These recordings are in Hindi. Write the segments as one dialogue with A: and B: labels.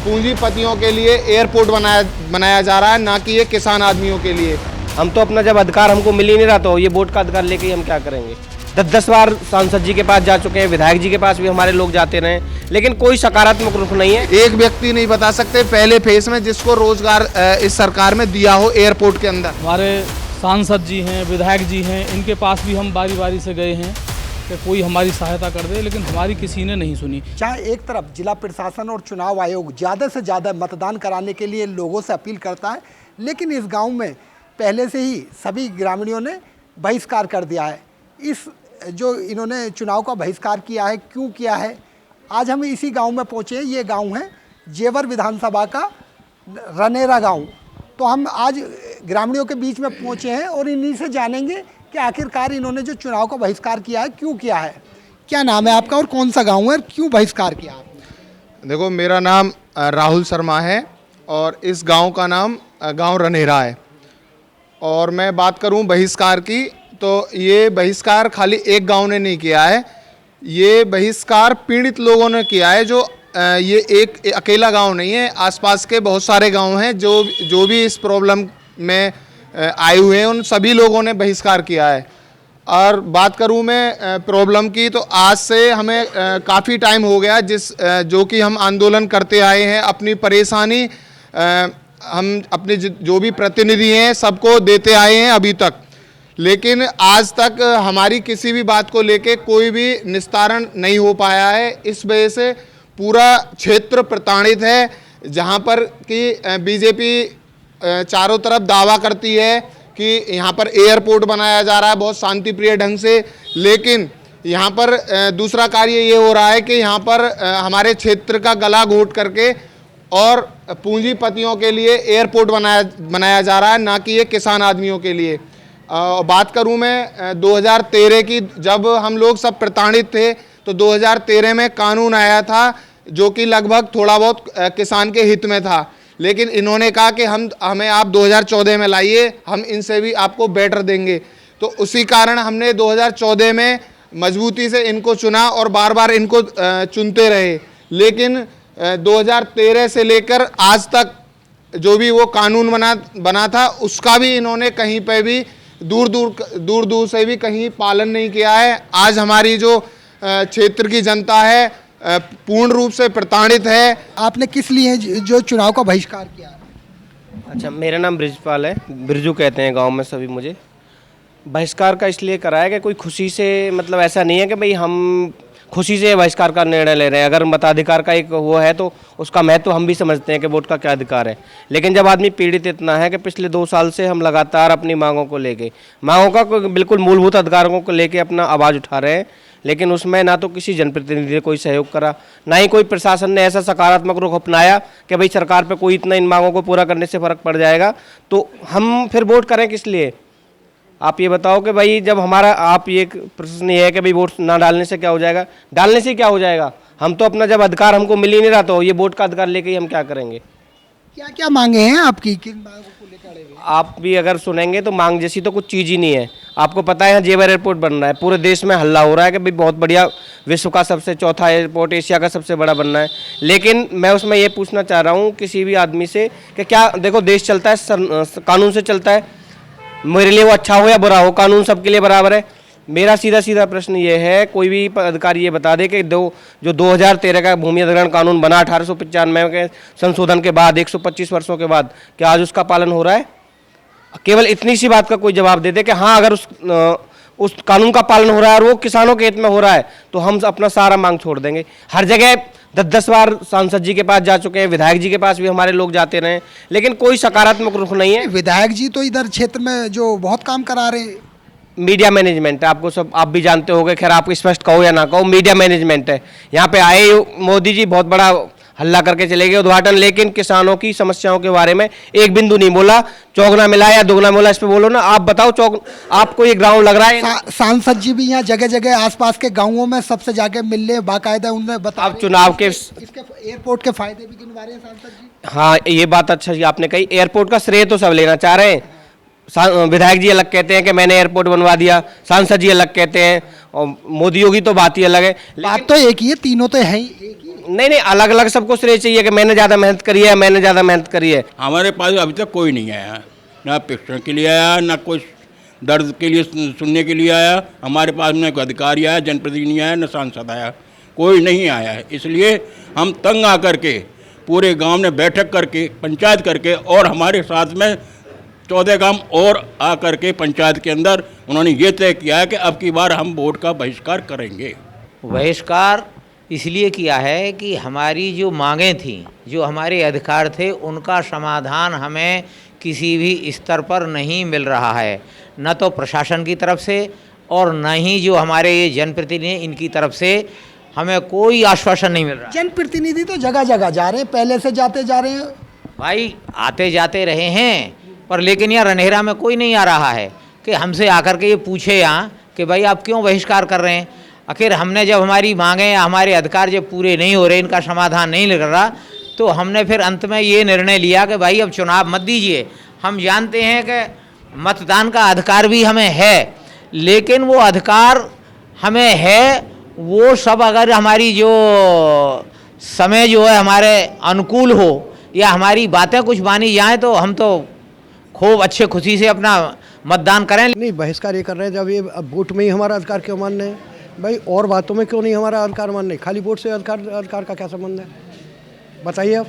A: पूंजीपतियों के लिए एयरपोर्ट बनाया जा रहा है, ना कि ये किसान आदमियों के लिए।
B: हम तो अपना जब अधिकार हमको मिल ही नहीं रहा तो ये वोट का अधिकार लेके ही हम क्या करेंगे। 10 बार सांसद जी के पास जा चुके हैं, विधायक जी के पास भी हमारे लोग जाते रहे, लेकिन कोई सकारात्मक रुख नहीं है।
A: एक व्यक्ति नहीं बता सकते पहले फेज में जिसको रोजगार इस सरकार में दिया हो एयरपोर्ट के अंदर।
C: हमारे सांसद जी हैं, विधायक जी हैं, इनके पास भी हम बारी बारी से गए हैं कि कोई हमारी सहायता कर दे, लेकिन हमारी किसी ने नहीं सुनी।
D: चाहे एक तरफ जिला प्रशासन और चुनाव आयोग ज़्यादा से ज़्यादा मतदान कराने के लिए लोगों से अपील करता है, लेकिन इस गांव में पहले से ही सभी ग्रामीणों ने बहिष्कार कर दिया है। इस जो इन्होंने चुनाव का बहिष्कार किया है, क्यों किया है, आज हम इसी गांव में पहुंचे हैं। ये गांव है जेवर विधानसभा का रनेरा गांव। तो हम आज ग्रामीणों के बीच में पहुंचे हैं और इन्हीं से जानेंगे कि आखिरकार इन्होंने जो चुनाव का बहिष्कार किया है क्यों किया है। क्या नाम है आपका और कौन सा गांव है, क्यों बहिष्कार किया आपने?
A: देखो, मेरा नाम राहुल शर्मा है और इस गांव का नाम गांव रनेरा है। और मैं बात करूं बहिष्कार की, तो ये बहिष्कार खाली एक गांव ने नहीं किया है, ये बहिष्कार पीड़ित लोगों ने किया है। जो ये एक अकेला गांव नहीं है, आसपास के बहुत सारे गांव हैं जो भी इस प्रॉब्लम में आए हुए हैं, उन सभी लोगों ने बहिष्कार किया है। और बात करूं मैं प्रॉब्लम की, तो आज से हमें काफ़ी टाइम हो गया जो कि हम आंदोलन करते आए हैं। अपनी परेशानी हम अपने जो भी प्रतिनिधि हैं सबको देते आए हैं अभी तक, लेकिन आज तक हमारी किसी भी बात को लेके कोई भी निस्तारण नहीं हो पाया है। इस वजह से पूरा क्षेत्र प्रताड़ित है, जहां पर कि बीजेपी चारों तरफ दावा करती है कि यहाँ पर एयरपोर्ट बनाया जा रहा है बहुत शांति प्रिय ढंग से, लेकिन यहाँ पर दूसरा कार्य ये हो रहा है कि यहाँ पर हमारे क्षेत्र का गला घोट करके और पूंजीपतियों के लिए एयरपोर्ट बनाया जा रहा है, ना कि ये किसान आदमियों के लिए। बात करूं मैं 2013 की, जब हम लोग सब प्रताड़ित थे तो 2013 में कानून आया था जो कि लगभग थोड़ा बहुत किसान के हित में था, लेकिन इन्होंने कहा कि हमें आप 2014 में लाइए, हम इनसे भी आपको बेटर देंगे। तो उसी कारण हमने 2014 में मजबूती से इनको चुना और बार बार इनको चुनते रहे, लेकिन 2013 से लेकर आज तक जो भी वो कानून बना था उसका भी इन्होंने कहीं पे भी दूर दूर से भी कहीं पालन नहीं किया है। आज हमारी जो क्षेत्र की जनता है पूर्ण रूप से प्रताड़ित है।
D: आपने किस लिए जो चुनाव का बहिष्कार किया?
B: अच्छा, मेरा नाम ब्रिजपाल है, बिरजू कहते हैं गांव में सभी मुझे। बहिष्कार का इसलिए कराया कि कोई खुशी से, मतलब ऐसा नहीं है कि भाई हम खुशी से बहिष्कार का निर्णय ले रहे हैं। अगर मताधिकार का एक वो है तो उसका महत्व हम भी समझते हैं कि वोट का क्या अधिकार है, लेकिन जब आदमी पीड़ित इतना है कि पिछले 2 साल से हम लगातार अपनी मांगों का बिल्कुल मूलभूत अधिकारों को लेके अपना आवाज़ उठा रहे हैं, लेकिन उसमें ना तो किसी जनप्रतिनिधि ने कोई सहयोग करा, ना ही कोई प्रशासन ने ऐसा सकारात्मक रुख अपनाया कि भाई सरकार पर कोई इतना इन मांगों को पूरा करने से फ़र्क पड़ जाएगा, तो हम फिर वोट करें किस लिए? आप ये बताओ कि भाई जब हमारा आप ये प्रश्न ये है कि भाई वोट ना डालने से क्या हो जाएगा, डालने से क्या हो जाएगा। हम तो अपना जब अधिकार हमको मिल ही नहीं रहा तो ये वोट का अधिकार लेके ही हम क्या करेंगे।
D: क्या क्या मांगे हैं आपकी, किन मांगों को लेकर अड़े हुए हैं?
B: आप भी अगर सुनेंगे तो मांग जैसी तो कुछ चीज़ ही नहीं है। आपको पता है यहाँ जेवर एयरपोर्ट बन रहा है, पूरे देश में हल्ला हो रहा है कि भाई बहुत बढ़िया, विश्व का सबसे चौथा एयरपोर्ट, एशिया का सबसे बड़ा बनना है, लेकिन मैं उसमें ये पूछना चाह रहा हूँ किसी भी आदमी से कि क्या, देखो देश चलता है कानून से चलता है, मेरे लिए वो अच्छा हो या बुरा हो, कानून सबके लिए बराबर है। मेरा सीधा प्रश्न ये है, कोई भी अधिकारी ये बता दे कि जो 2013 का भूमि अधिग्रहण कानून बना 1895 के संशोधन के बाद 125 वर्षों के बाद, क्या आज उसका पालन हो रहा है? केवल इतनी सी बात का कोई जवाब दे दे कि हाँ अगर उस कानून का पालन हो रहा है और वो किसानों के हित में हो रहा है तो हम अपना सारा मांग छोड़ देंगे। हर जगह 10 बार सांसद जी के पास जा चुके हैं, विधायक जी के पास भी हमारे लोग जाते रहे, लेकिन कोई सकारात्मक रुख नहीं है।
D: विधायक जी तो इधर क्षेत्र में जो बहुत काम करा रहे हैं।
B: मीडिया मैनेजमेंट है, आपको सब आप भी जानते होंगे, खैर आप स्पष्ट कहो या ना कहो, मीडिया मैनेजमेंट है। यहाँ पे आए मोदी जी बहुत बड़ा हल्ला करके चले गए उद्घाटन, लेकिन किसानों की समस्याओं के बारे में एक बिंदु नहीं बोला। चौगुना मिला या दोगुना मिला, इस पे बोलो ना। आप बताओ, आपको ये ग्राउंड लग रहा है?
D: सांसद जी भी यहाँ जगह जगह आसपास के गांवों में सबसे जाके मिल ले, बाकायदा उन्हें बता।
B: आप चुनाव के
D: इसके एयरपोर्ट के फायदे भी गिनवा रहे हैं सांसद जी।
B: हाँ, ये बात अच्छा जी आपने कही, एयरपोर्ट का श्रेय तो सब लेना चाह रहे हैं। विधायक जी अलग कहते हैं कि मैंने एयरपोर्ट बनवा दिया, सांसद जी अलग कहते हैं, और मोदी योगी तो बात ही अलग है।
D: बात तो एक ही है, तीनों तो है ही एक ही।
B: नहीं नहीं, अलग अलग सबको श्रेय चाहिए कि मैंने ज़्यादा मेहनत करी है, मैंने ज़्यादा मेहनत करी है।
E: हमारे पास अभी तक कोई नहीं आया, ना पेंशन के लिए आया, ना कोई दर्द के लिए सुनने के लिए आया। हमारे पास न कोई अधिकारी आया, जनप्रतिनिधि आया, न सांसद आया, कोई नहीं आया है। इसलिए हम तंग आकर के पूरे गांव में बैठक करके, पंचायत करके, और हमारे साथ में 14 गांव और आकर के पंचायत के अंदर उन्होंने ये तय किया है कि अब की बार हम वोट का बहिष्कार करेंगे।
F: बहिष्कार इसलिए किया है कि हमारी जो मांगें थीं, जो हमारे अधिकार थे, उनका समाधान हमें किसी भी स्तर पर नहीं मिल रहा है, न तो प्रशासन की तरफ से और न ही जो हमारे ये जनप्रतिनिधि इनकी तरफ से हमें कोई आश्वासन नहीं मिल रहा।
D: जनप्रतिनिधि तो जगह जगह जा रहे हैं, पहले से जाते जा रहे हैं।
F: भाई आते जाते रहे हैं, पर लेकिन यहाँ रनहेरा में कोई नहीं आ रहा है कि हमसे आकर के ये पूछे यहाँ कि भाई आप क्यों बहिष्कार कर रहे हैं। आखिर हमने जब हमारी मांगें, हमारे अधिकार जब पूरे नहीं हो रहे, इनका समाधान नहीं लग रहा, तो हमने फिर अंत में ये निर्णय लिया कि भाई अब चुनाव मत दीजिए। हम जानते हैं कि मतदान का अधिकार भी हमें है, लेकिन वो अधिकार हमें है, वो सब अगर हमारी जो समय जो है हमारे अनुकूल हो या हमारी बातें कुछ मानी जाएँ तो हम तो खूब अच्छे खुशी से अपना मतदान करें।
G: नहीं, बहिष्कार ये कर रहे हैं जब ये अब वोट में ही हमारा अधिकार क्यों मानने हैं भाई, और बातों में क्यों नहीं हमारा अधिकार मानने, खाली वोट से अधिकार का क्या संबंध है बताइए आप।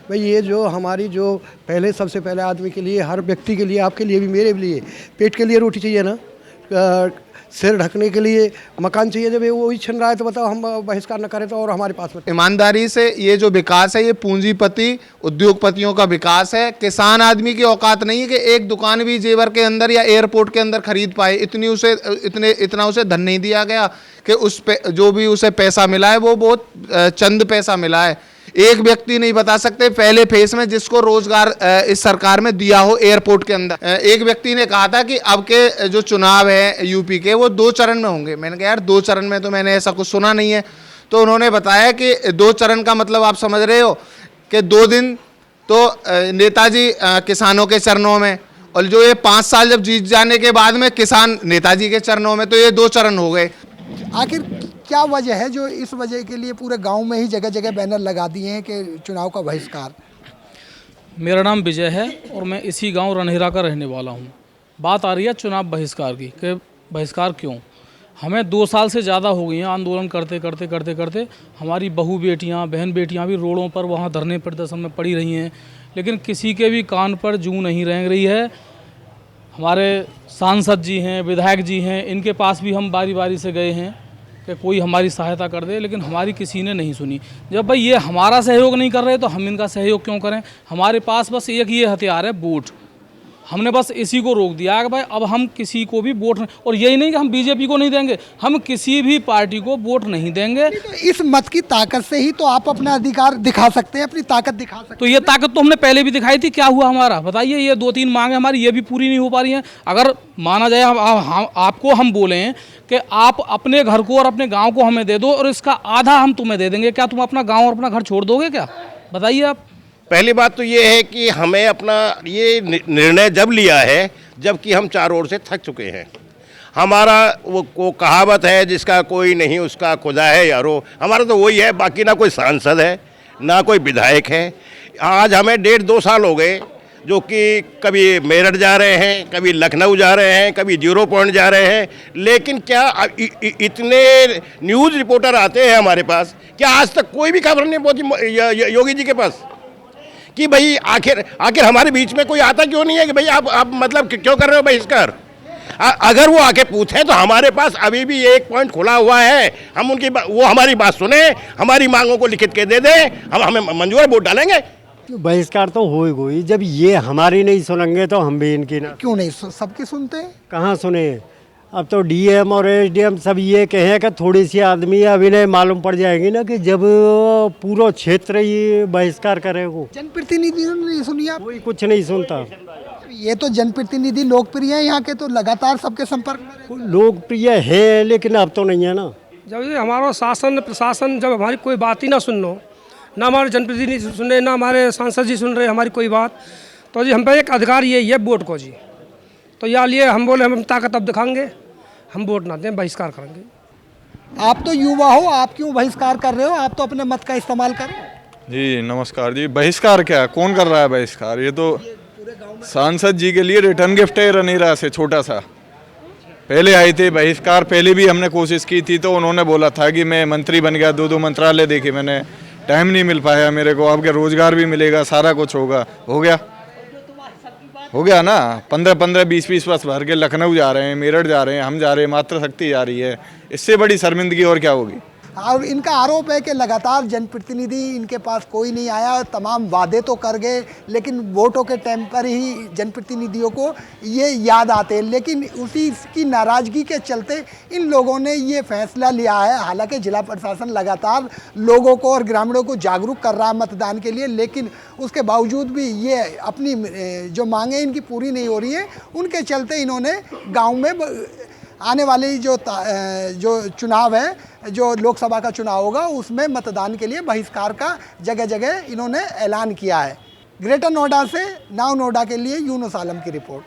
G: भाई ये जो हमारी जो पहले सबसे पहले आदमी के लिए, हर व्यक्ति के लिए, आपके लिए भी, मेरे लिए पेट के लिए रोटी चाहिए ना, सिर ढकने के लिए मकान चाहिए। जब वो ही छन रहा है तो बताओ हम बहिष्कार न करें तो और हमारे पास में।
A: ईमानदारी से ये जो विकास है ये पूंजीपति उद्योगपतियों का विकास है। किसान आदमी की औकात नहीं है कि एक दुकान भी जेवर के अंदर या एयरपोर्ट के अंदर खरीद पाए। इतना उसे धन नहीं दिया गया कि उस पे जो भी उसे पैसा मिला है वो बहुत चंद पैसा मिला है। एक व्यक्ति नहीं बता सकते पहले फेज में जिसको रोजगार इस सरकार में दिया हो एयरपोर्ट के अंदर। एक व्यक्ति ने कहा था कि अब के जो चुनाव है यूपी के वो 2 चरण में होंगे। मैंने कहा यार 2 चरण में तो मैंने ऐसा कुछ सुना नहीं है। तो उन्होंने बताया कि 2 चरण का मतलब आप समझ रहे हो कि 2 दिन तो नेताजी किसानों के चरणों में, और जो ये 5 साल जब जीत जाने के बाद में किसान नेताजी के चरणों में, तो ये 2 चरण हो गए।
D: आखिर क्या वजह है जो इस वजह के लिए पूरे गांव में ही जगह जगह बैनर लगा दिए हैं कि चुनाव का बहिष्कार?
C: मेरा नाम विजय है और मैं इसी गांव रनहेरा का रहने वाला हूं। बात आ रही है चुनाव बहिष्कार की कि बहिष्कार क्यों। हमें 2 साल से ज़्यादा हो गई हैं आंदोलन करते करते। हमारी बहू बेटियां, बहन बेटियां भी रोडों पर वहां धरने प्रदर्शन में पड़ी रही हैं, लेकिन किसी के भी कान पर जूं नहीं रेंग रही है। हमारे सांसद जी हैं, विधायक जी हैं, इनके पास भी हम बारी बारी से गए हैं कि कोई हमारी सहायता कर दे, लेकिन हमारी किसी ने नहीं सुनी। जब भाई ये हमारा सहयोग नहीं कर रहे तो हम इनका सहयोग क्यों करें। हमारे पास बस एक ये हथियार है, वोट। हमने बस इसी को रोक दिया कि भाई अब हम किसी को भी वोट, और यही नहीं कि हम बीजेपी को नहीं देंगे, हम किसी भी पार्टी को वोट नहीं देंगे।
D: तो इस मत की ताकत से ही तो आप अपना अधिकार दिखा सकते हैं, अपनी ताकत दिखा सकते हैं।
C: तो ये ताकत तो हमने पहले भी दिखाई थी, क्या हुआ हमारा बताइए। ये 2-3 मांगे हमारी ये भी पूरी नहीं हो पा रही हैं। अगर माना जाए आपको हम बोले हैं कि आप अपने घर को और अपने गाँव को हमें दे दो और इसका आधा हम तुम्हें दे देंगे, क्या तुम अपना गाँव और अपना घर छोड़ दोगे क्या, बताइए आप।
H: पहली बात तो ये है कि हमें अपना ये निर्णय जब लिया है जबकि हम चारों ओर से थक चुके हैं। हमारा वो कहावत है जिसका कोई नहीं उसका खुदा है यारो, हमारा तो वही है। बाकी ना कोई सांसद है ना कोई विधायक है। आज हमें 1.5-2 साल हो गए जो कि कभी मेरठ जा रहे हैं, कभी लखनऊ जा रहे हैं, कभी 0 पॉइंट जा रहे हैं, लेकिन क्या इतने न्यूज़ रिपोर्टर आते हैं हमारे पास, क्या आज तक कोई भी खबर नहीं पहुंची योगी जी के पास कि भाई आखिर हमारे बीच में कोई आता क्यों नहीं है कि भाई आप मतलब क्यों कर रहे हो बहिष्कार। अगर वो आके पूछे तो हमारे पास अभी भी 1 पॉइंट खुला हुआ है, हम उनकी वो हमारी बात सुने, हमारी मांगों को लिखित के दे दें, हम हमें मंजूर है, वोट डालेंगे।
G: बहिष्कार तो हो ही, जब ये हमारी नहीं सुनेंगे तो हम भी इनकी ना।
D: क्यों नहीं, सबकी सुनते हैं।
G: कहाँ सुने, अब तो डीएम और एसडीएम सब ये कहें कि थोड़ी सी आदमी अभी नहीं मालूम पड़ जाएगी ना कि जब पूरा क्षेत्र ही बहिष्कार करेगा।
D: जनप्रतिनिधियों ने नहीं सुनी आप?
G: कोई कुछ नहीं सुनता।
D: ये तो जनप्रतिनिधि लोकप्रिय है यहाँ के, तो लगातार सबके संपर्क में रहते हैं।
G: लोकप्रिय है लेकिन अब तो नहीं है ना।
I: जब ये हमारा शासन प्रशासन जब हमारी कोई बात ही ना सुन लो, ना हमारे जनप्रतिनिधि सुन रहे, ना हमारे सांसद जी सुन रहे हमारी कोई बात, तो जी हम पे एक अधिकार ये वोट को जी। तो या लिए हम बोले हम ताकत अब दिखाएंगे, हम वोट ना दें, बहिष्कार करेंगे।
D: आप तो युवा हो, आप क्यों बहिष्कार कर रहे हो? आप तो अपने मत का इस्तेमाल करो।
J: जी नमस्कार जी। बहिष्कार क्या, कौन कर रहा है बहिष्कार? ये तो सांसद जी के लिए रिटर्न गिफ्ट है रनीरा से, छोटा सा। पहले आए थे बहिष्कार, पहले भी हमने कोशिश की थी, तो उन्होंने बोला था कि मैं मंत्री बन गया, 2 मंत्रालय देखे मैंने, टाइम नहीं मिल पाया मेरे को। अब क्या रोजगार भी मिलेगा, सारा कुछ होगा, हो गया ना। 15-15, 20-20 बस भर के लखनऊ जा रहे हैं, मेरठ जा रहे हैं, हम जा रहे हैं, मातृशक्ति जा रही है। इससे बड़ी शर्मिंदगी और क्या होगी?
D: और इनका आरोप है कि लगातार जनप्रतिनिधि इनके पास कोई नहीं आया, तमाम वादे तो कर गए, लेकिन वोटों के टाइम पर ही जनप्रतिनिधियों को ये याद आते हैं। लेकिन उसी की नाराज़गी के चलते इन लोगों ने ये फैसला लिया है। हालांकि जिला प्रशासन लगातार लोगों को और ग्रामीणों को जागरूक कर रहा है मतदान के लिए, लेकिन उसके बावजूद भी ये अपनी जो मांगें इनकी पूरी नहीं हो रही हैं। उनके चलते इन्होंने गाँव में आने वाली जो चुनाव है, जो लोकसभा का चुनाव होगा, उसमें मतदान के लिए बहिष्कार का जगह जगह इन्होंने ऐलान किया है। ग्रेटर नोएडा से नाव नोएडा के लिए यूनुस आलम की रिपोर्ट।